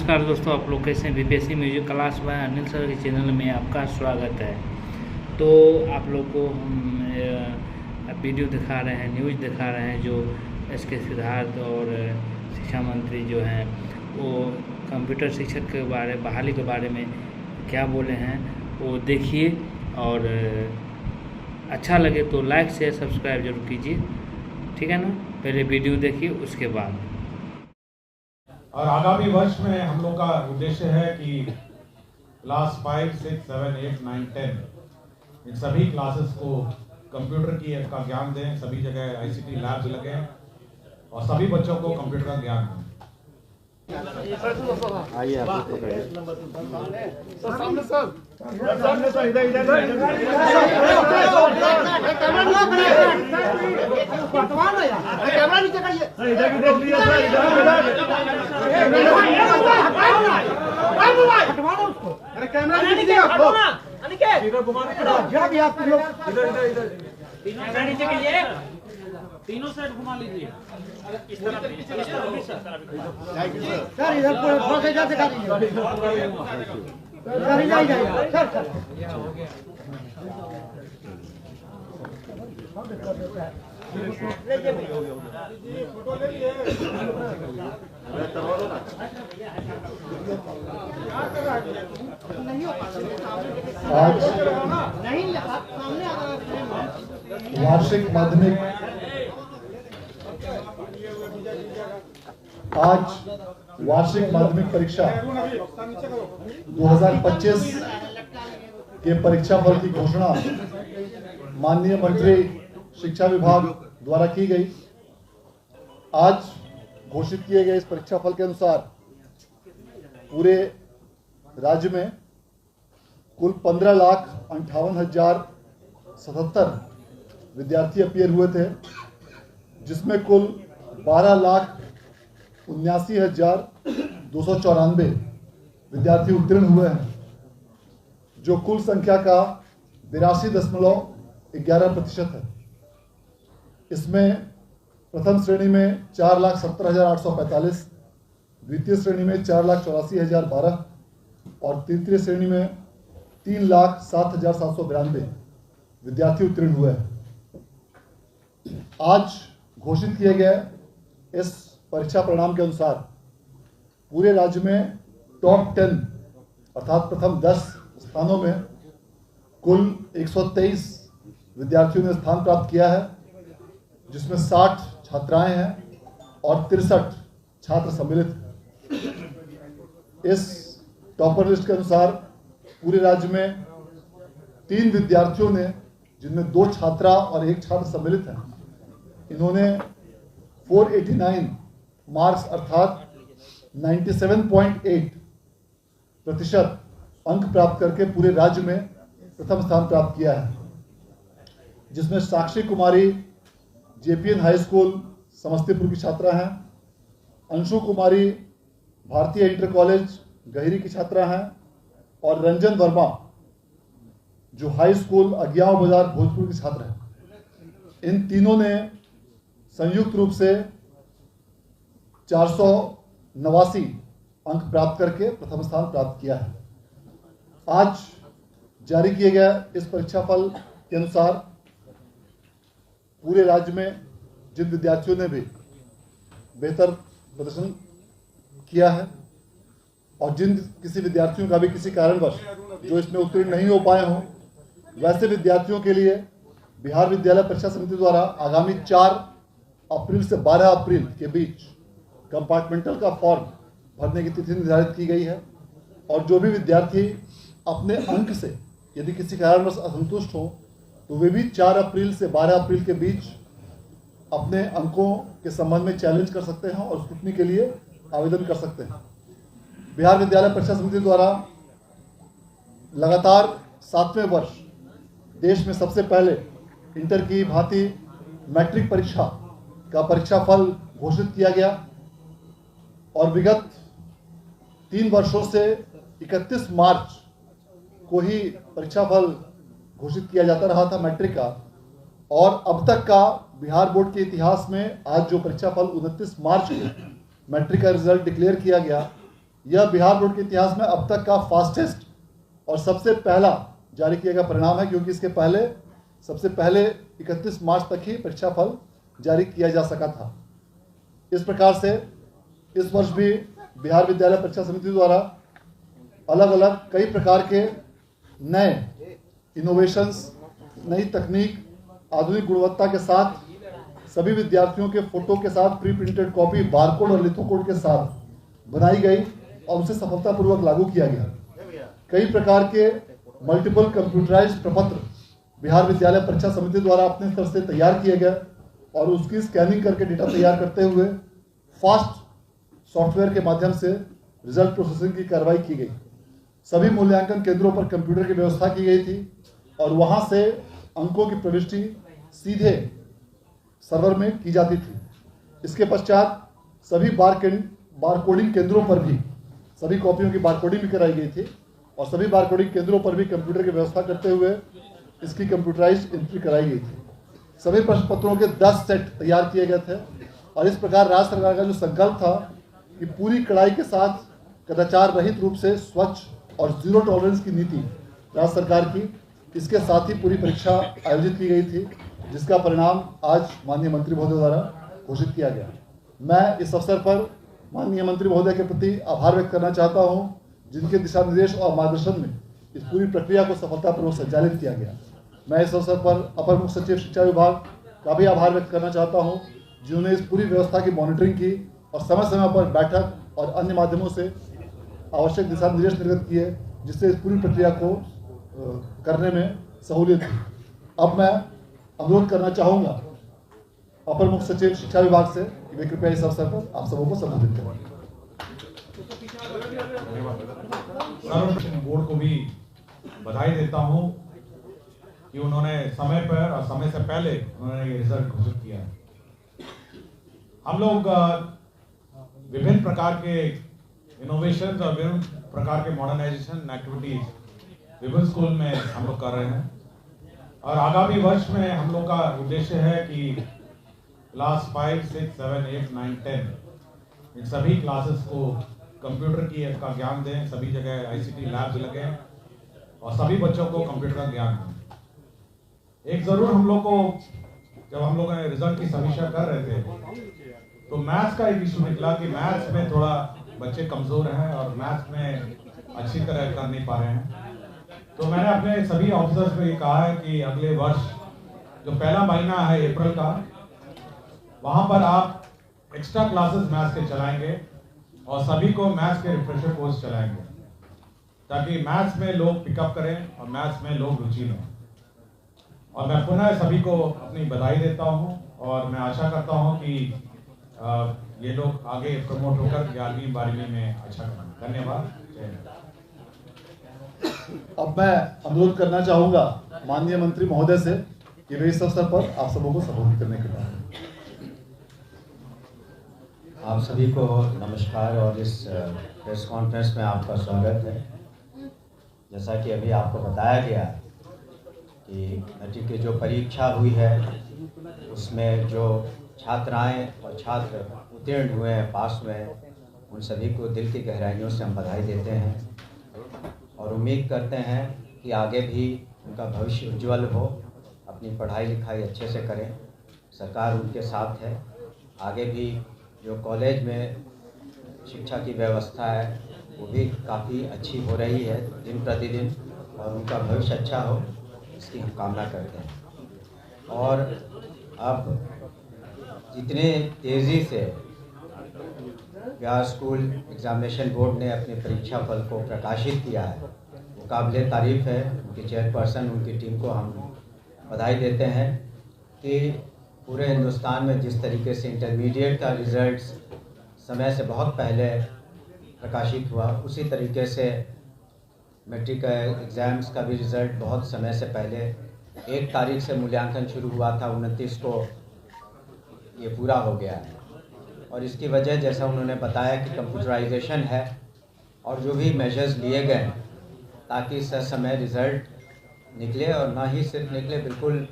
नमस्कार दोस्तों, आप लोग कैसे हैं। BPSC music class by Anil sir के चैनल में आपका स्वागत है। तो आप लोग को हम वीडियो दिखा रहे हैं, न्यूज़ दिखा रहे हैं जो एसके सिद्धार्थ और शिक्षा मंत्री जो हैं वो कंप्यूटर शिक्षक के बहाली के बारे में क्या बोले हैं वो देखिए, और अच्छा लगे तो लाइक शेयर सब्सक्राइब जरूर कीजिए, ठीक है ना। पहले वीडियो देखिए उसके बाद। और आगामी वर्ष में हम लोग का उद्देश्य है कि क्लास 5, 6, 7, 8, 9, 10 इन सभी क्लासेस को कंप्यूटर का ज्ञान दें। सभी जगह आईसीटी लैब्स लगे और सभी बच्चों को कंप्यूटर का ज्ञान दें। आइए आप सामने सर कैमरा नीचे करिए सर, इधर भी देख लीजिए सर, हटवाना उसको। अरे कैमरा नीचे आपको अनिकेत इधर घुमा दीजिए। जब भी आप लोग इधर कैमरा नीचे करिए, तीनों साइड घुमा लीजिए। इस तरफ सर, इधर थोड़ा सा इधर दिखा दीजिए सर, इधर सर फोटो ले लिए। आज वार्षिक माध्यमिक परीक्षा 2025 के परीक्षा फल की घोषणा माननीय मंत्री शिक्षा विभाग द्वारा की गई। आज घोषित किए गए इस परीक्षा फल के अनुसार पूरे राज्य में कुल 15,58,077 विद्यार्थी अपीयर हुए थे, जिसमें कुल 12,79,294 विद्यार्थी उत्तीर्ण हुए हैं, जो कुल संख्या का 82.11% है। इसमें प्रथम श्रेणी में 4,70,845, द्वितीय श्रेणी में 4,84,012 और तृतीय श्रेणी में 3,07,792 विद्यार्थी उत्तीर्ण हुए हैं। आज घोषित किए गए इस परीक्षा परिणाम के अनुसार पूरे राज्य में टॉप 10 अर्थात प्रथम 10 स्थानों में कुल 123 विद्यार्थियों ने स्थान प्राप्त किया है, जिसमें 60 छात्राएं हैं और 63 छात्र सम्मिलित हैं। इस टॉपर लिस्ट के अनुसार पूरे राज्य में 3 विद्यार्थियों ने, जिनमें 2 छात्रा और 1 छात्र सम्मिलित हैं, इन्होंने 489 मार्क्स अर्थात 97.8% अंक प्राप्त करके पूरे राज्य में प्रथम स्थान प्राप्त किया है, जिसमें साक्षी कुमारी जेपीएन हाई स्कूल समस्तीपुर की छात्रा हैं, अंशु कुमारी भारतीय इंटर कॉलेज गहिरी की छात्रा हैं और रंजन वर्मा जो हाई स्कूल अज्ञाव बाजार भोजपुर की छात्र हैं। इन तीनों ने संयुक्त रूप से 489 अंक प्राप्त करके प्रथम स्थान प्राप्त किया है। आज जारी किए गए इस परीक्षा फल के अनुसार पूरे राज्य में जिन विद्यार्थियों ने भी बेहतर प्रदर्शन किया है और जिन किसी विद्यार्थियों का भी किसी कारणवश जो इसमें उत्तीर्ण नहीं हो पाए हों, वैसे विद्यार्थियों के लिए बिहार विद्यालय परीक्षा समिति द्वारा आगामी 4 अप्रैल से 12 अप्रैल के बीच कंपार्टमेंटल का फॉर्म भरने की तिथि निर्धारित की गई है। और जो भी विद्यार्थी अपने अंक से यदि किसी कारणवश असंतुष्ट हो तो वे भी 4 अप्रैल से 12 अप्रैल के बीच अपने अंकों के संबंध में चैलेंज कर सकते हैं और स्क्रूटनी के लिए आवेदन कर सकते हैं। बिहार विद्यालय परीक्षा समिति द्वारा लगातार 7वें वर्ष देश में सबसे पहले इंटर की भांति मैट्रिक परीक्षा का परीक्षा फल घोषित किया गया और विगत 3 वर्षों से 31 मार्च को ही परीक्षा फल घोषित किया जाता रहा था मैट्रिक का, और अब तक का बिहार बोर्ड के इतिहास में आज जो परीक्षा फल 29 मार्च को मैट्रिक का रिजल्ट डिक्लेयर किया गया, यह बिहार बोर्ड के इतिहास में अब तक का फास्टेस्ट और सबसे पहला जारी किया गया परिणाम है, क्योंकि इसके पहले सबसे पहले 31 मार्च तक ही परीक्षा फल जारी किया जा सका था। इस प्रकार से इस वर्ष भी बिहार विद्यालय परीक्षा समिति द्वारा अलग अलग कई प्रकार के नए इनोवेशंस, नई तकनीक, आधुनिक गुणवत्ता के साथ सभी विद्यार्थियों के फोटो के साथ प्री प्रिंटेड कॉपी, बारकोड और लिथोकोड के साथ बनाई गई और उसे सफलतापूर्वक लागू किया गया। कई प्रकार के मल्टीपल कंप्यूटराइज्ड प्रपत्र बिहार विद्यालय परीक्षा समिति द्वारा अपने स्तर से तैयार किए गए और उसकी स्कैनिंग करके डेटा तैयार करते हुए फास्ट सॉफ्टवेयर के माध्यम से रिजल्ट प्रोसेसिंग की कार्रवाई की गई। सभी मूल्यांकन केंद्रों पर कंप्यूटर की व्यवस्था की गई थी और वहां से अंकों की प्रविष्टि सीधे सर्वर में की जाती थी। इसके पश्चात सभी बारकोडिंग केंद्रों पर भी सभी कॉपियों की बारकोडिंग भी कराई गई थी और सभी बारकोडिंग केंद्रों पर भी कंप्यूटर की व्यवस्था करते हुए इसकी कंप्यूटराइज्ड एंट्री कराई गई थी। सभी प्रश्न पत्रों के 10 सेट तैयार किए गए थे और इस प्रकार राज्य सरकार का जो संकल्प था कि पूरी कड़ाई के साथ कदाचार रहित रूप से स्वच्छ और जीरो टॉलरेंस की नीति राज्य सरकार की, इसके साथ ही पूरी परीक्षा आयोजित की गई थी, जिसका परिणाम आज माननीय मंत्री महोदय द्वारा घोषित किया गया। मैं इस अवसर पर माननीय मंत्री महोदय के प्रति आभार व्यक्त करना चाहता हूं, जिनके दिशा निर्देश और मार्गदर्शन में इस पूरी प्रक्रिया को सफलतापूर्वक संचालित किया गया। मैं इस अवसर पर अपर मुख्य सचिव शिक्षा विभाग का भी आभार व्यक्त करना चाहता हूं, जिन्होंने इस पूरी व्यवस्था की मॉनिटरिंग की और समय समय पर बैठक और अन्य माध्यमों से आवश्यक दिशा निर्देश निर्गत किए, जिससे इस पूरी प्रक्रिया को करने में सहूलियत हुई। अब मैं अनुरोध करना चाहूँगा अपर मुख्य सचिव शिक्षा विभाग से कि वे कृपया इस अवसर पर आप सबों को संबोधित करें। बोर्ड को भी बधाई देता हूं कि उन्होंने समय पर और समय से पहले उन्होंने ये रिजल्ट घोषित किया है। हम लोग विभिन्न प्रकार के इनोवेशन और विभिन्न प्रकार के मॉडर्नाइजेशन एक्टिविटीज विभिन्न स्कूल में हम लोग कर रहे हैं और आगामी वर्ष में हम लोग का उद्देश्य है कि क्लास 5, 6, 7, 8, 9, 10 इन सभी क्लासेस को कंप्यूटर की का ज्ञान दें, सभी जगह आईसीटी लैब्स लगे और सभी बच्चों को कंप्यूटर का ज्ञान दें। एक जरूर हम लोग को जब हम लोग रिजल्ट की समीक्षा कर रहे थे तो मैथ्स का एक इशू निकला कि मैथ्स में थोड़ा बच्चे कमजोर हैं और मैथ्स में अच्छी तरह कर नहीं पा रहे हैं। तो मैंने अपने सभी ऑफिसर्स को ये कहा है कि अगले वर्ष जो पहला महीना है अप्रैल का, वहां पर आप एक्स्ट्रा क्लासेस मैथ्स के चलाएंगे और सभी को मैथ्स के रिफ्रेशर कोर्स चलाएंगे ताकि मैथ्स में लोग पिकअप करें और मैथ्स में लोग रुचि लें। और मैं पुनः सभी को अपनी बधाई देता हूं और मैं आशा करता हूं कि ये लोग आगे प्रमोट होकर 11वीं 12वीं में अच्छा करें। धन्यवाद। अब मैं अनुरोध करना चाहूंगा माननीय मंत्री महोदय से कि वे इस अवसर पर आप सबों को संबोधित करने के बाद। आप सभी को नमस्कार और इस प्रेस कॉन्फ्रेंस में आपका स्वागत है। जैसा कि अभी आपको बताया गया कि मैट्रिक की जो परीक्षा हुई है उसमें जो छात्राएं और छात्र उत्तीर्ण हुए हैं, पास हुए हैं, उन सभी को दिल की गहराइयों से हम बधाई देते हैं और उम्मीद करते हैं कि आगे भी उनका भविष्य उज्जवल हो, अपनी पढ़ाई लिखाई अच्छे से करें। सरकार उनके साथ है। आगे भी जो कॉलेज में शिक्षा की व्यवस्था है वो भी काफ़ी अच्छी हो रही है दिन प्रतिदिन और उनका भविष्य अच्छा हो, इसकी हम कामना करते हैं। और अब जितने तेज़ी से बिहार स्कूल एग्ज़ामिनेशन बोर्ड ने अपने परीक्षा फल को प्रकाशित किया है वो काबिले तारीफ़ है। उनकी चेयरपर्सन, उनकी टीम को हम बधाई देते हैं कि पूरे हिंदुस्तान में जिस तरीके से इंटरमीडिएट का रिज़ल्ट्स समय से बहुत पहले प्रकाशित हुआ, उसी तरीके से मैट्रिक एग्ज़ाम्स का भी रिज़ल्ट बहुत समय से पहले 1 तारीख से मूल्यांकन शुरू हुआ था, 29 को ये पूरा हो गया है। और इसकी वजह जैसा उन्होंने बताया कि कंप्यूटराइजेशन है और जो भी मेजर्स लिए गए ताकि समय रिज़ल्ट निकले और ना ही सिर्फ निकले, बिल्कुल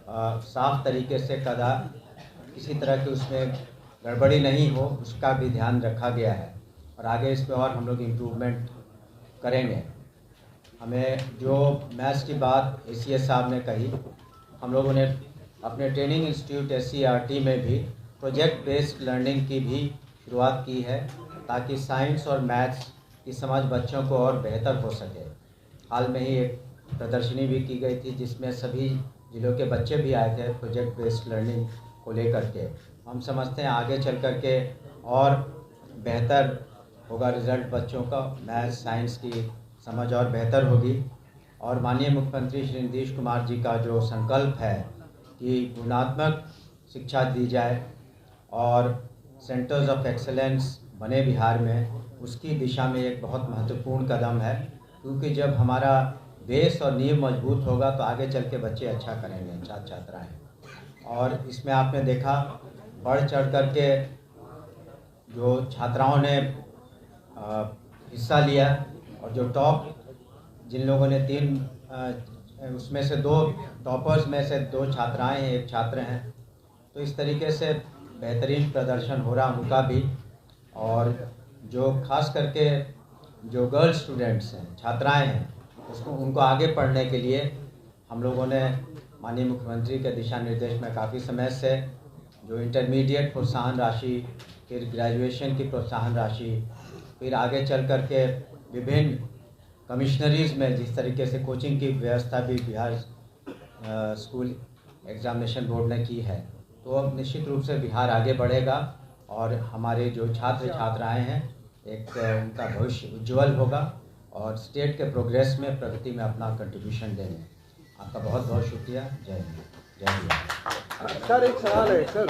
साफ तरीके से किसी तरह की उसमें गड़बड़ी नहीं हो, उसका भी ध्यान रखा गया है। और आगे इस पे और हम लोग इम्प्रूवमेंट करेंगे। हमें जो मैथ्स की बात ACS साहब ने कही, हम लोगों ने अपने ट्रेनिंग इंस्टीट्यूट SCRT में भी प्रोजेक्ट बेस्ड लर्निंग की भी शुरुआत की है, ताकि साइंस और मैथ्स की समझ बच्चों को और बेहतर हो सके। हाल में ही एक प्रदर्शनी भी की गई थी जिसमें सभी जिलों के बच्चे भी आए थे प्रोजेक्ट बेस्ड लर्निंग को लेकर के। हम समझते हैं आगे चल कर के और बेहतर होगा रिज़ल्ट, बच्चों का मैथ्स साइंस की समझ और बेहतर होगी। और माननीय मुख्यमंत्री श्री नीतीश कुमार जी का जो संकल्प है कि गुणात्मक शिक्षा दी जाए और सेंटर्स ऑफ एक्सेलेंस बने बिहार में, उसकी दिशा में एक बहुत महत्वपूर्ण कदम है, क्योंकि जब हमारा बेस और नींव मजबूत होगा तो आगे चल के बच्चे अच्छा करेंगे, छात्र छात्राएँ। और इसमें आपने देखा बढ़ चढ़ कर के जो छात्राओं ने हिस्सा लिया और जो टॉप जिन लोगों ने 3 उसमें से 2 टॉपर्स में से 2 छात्राएं हैं, 1 छात्र हैं, तो इस तरीके से बेहतरीन प्रदर्शन हो रहा उनका भी। और जो खास करके जो गर्ल स्टूडेंट्स हैं, छात्राएं हैं, उनको आगे पढ़ने के लिए हम लोगों ने माननीय मुख्यमंत्री के दिशा निर्देश में काफ़ी समय से जो इंटरमीडिएट प्रोत्साहन राशि, फिर ग्रेजुएशन की प्रोत्साहन राशि, फिर आगे चल कर के विभिन्न कमिश्नरीज़ में जिस तरीके से कोचिंग की व्यवस्था भी बिहार स्कूल एग्जामिनेशन बोर्ड ने की है, तो अब निश्चित रूप से बिहार आगे बढ़ेगा और हमारे जो छात्र छात्राएं हैं एक उनका भविष्य उज्जवल होगा और स्टेट के प्रोग्रेस में, प्रगति में अपना कंट्रीब्यूशन देंगे। आपका बहुत बहुत शुक्रिया। जय हिंद, जय बिहार। सर एक सवाल है सर।